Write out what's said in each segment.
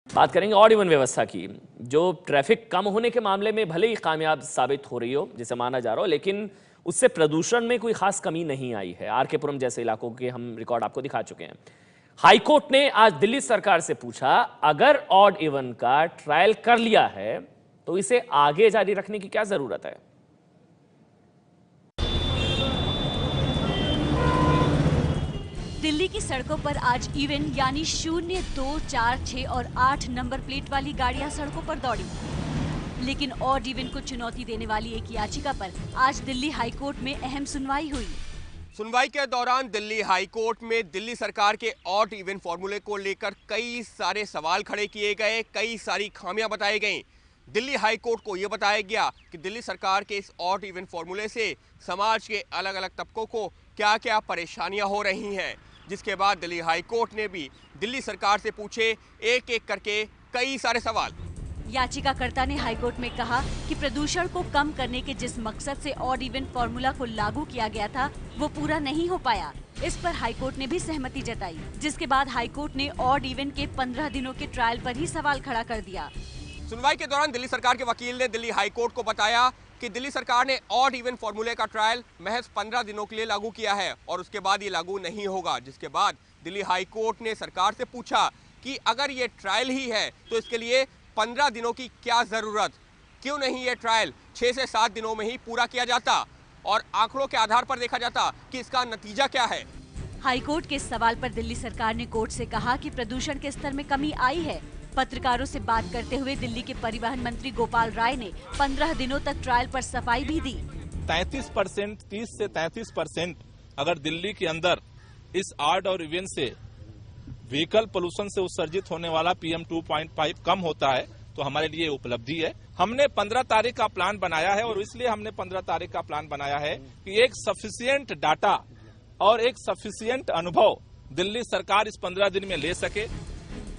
बात करेंगे odd even व्यवस्था की, जो ट्रैफिक कम होने के मामले में भले ही कामयाब साबित हो रही हो, जिसे माना जा रहा हो, लेकिन उससे प्रदूषण में कोई खास कमी नहीं आई है। आर के पुरम जैसे इलाकों के हम रिकॉर्ड आपको दिखा चुके हैं। हाईकोर्ट ने आज दिल्ली सरकार से पूछा, अगर ऑड इवन का ट्रायल कर लिया है तो इसे आगे जारी रखने की क्या जरूरत है। दिल्ली की सड़कों पर आज इवन यानी 0, 2, 4, 6 और 8 नंबर प्लेट वाली गाड़ियां सड़कों पर दौड़ी। लेकिन ऑड इवन को चुनौती देने वाली एक याचिका पर आज दिल्ली हाईकोर्ट में अहम सुनवाई हुई। सुनवाई के दौरान दिल्ली हाईकोर्ट में दिल्ली सरकार के ऑड इवन फॉर्मूले को लेकर कई सारे सवाल खड़े किए गए, कई सारी खामियां बताई गईं। दिल्ली हाईकोर्ट को यह बताया गया कि दिल्ली सरकार के इस ऑड इवन फॉर्मूले से समाज के अलग अलग तबकों को क्या क्या परेशानियां हो रही हैं। जिसके बाद दिल्ली हाईकोर्ट ने भी दिल्ली सरकार से पूछे एक एक करके कई सारे सवाल। याचिकाकर्ता ने हाईकोर्ट में कहा कि प्रदूषण को कम करने के जिस मकसद से ऑड इवन फॉर्मूला को लागू किया गया था वो पूरा नहीं हो पाया। इस पर हाईकोर्ट ने भी सहमति जताई, जिसके बाद हाईकोर्ट ने ऑड इवन के 15 दिनों के ट्रायल पर ही सवाल खड़ा कर दिया। सुनवाई के दौरान दिल्ली सरकार के वकील ने दिल्ली हाईकोर्ट को बताया कि दिल्ली सरकार ने ऑड इवन फॉर्मूले का ट्रायल महज 15 दिनों के लिए लागू किया है और उसके बाद ये लागू नहीं होगा। जिसके बाद दिल्ली हाईकोर्ट ने सरकार से पूछा कि अगर ये ट्रायल ही है तो इसके लिए 15 दिनों की क्या जरूरत, क्यों नहीं ये ट्रायल 6 से 7 दिनों में ही पूरा किया जाता और आंकड़ों के आधार पर देखा जाता कि इसका नतीजा क्या है। हाईकोर्ट के इस सवाल पर दिल्ली सरकार ने कोर्ट से कहा कि प्रदूषण के स्तर में कमी आई है। पत्रकारों से बात करते हुए दिल्ली के परिवहन मंत्री गोपाल राय ने 15 दिनों तक ट्रायल पर सफाई भी दी। 33%, 30 से 33% अगर दिल्ली के अंदर इस ऑड और इवन से व्हीकल पोल्यूशन से उत्सर्जित होने वाला PM 2.5 कम होता है तो हमारे लिए उपलब्धि है। हमने 15 तारीख का प्लान बनाया है और इसलिए हमने 15 तारीख का प्लान बनाया है कि एक सफिशिएंट डाटा और एक सफिशिएंट अनुभव दिल्ली सरकार इस 15 दिन में ले सके।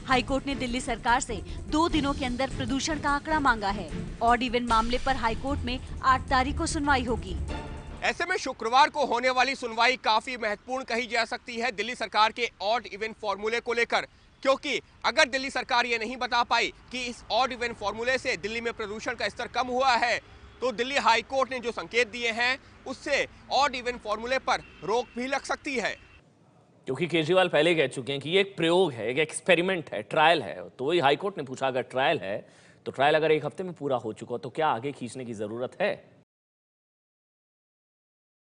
हाईकोर्ट ने दिल्ली सरकार से 2 दिनों के अंदर प्रदूषण का आंकड़ा मांगा है। ऑड इवन मामले पर हाईकोर्ट में 8 तारीख को सुनवाई होगी। ऐसे में शुक्रवार को होने वाली सुनवाई काफी महत्वपूर्ण कही जा सकती है दिल्ली सरकार के ऑड इवन फॉर्मूले को लेकर, क्योंकि अगर दिल्ली सरकार ये नहीं बता पाई कि इस ऑड इवन फॉर्मूले से दिल्ली में प्रदूषण का स्तर कम हुआ है तो दिल्ली हाईकोर्ट ने जो संकेत दिए हैं उससे ऑड इवन फॉर्मूले पर रोक भी लग सकती है। क्योंकि केजरीवाल पहले कह चुके हैं कि ये एक प्रयोग है, एक एक्सपेरिमेंट है, ट्रायल है। तो वही हाईकोर्ट ने पूछा, अगर ट्रायल है तो ट्रायल अगर एक हफ्ते में पूरा हो चुका तो क्या आगे खींचने की जरूरत है।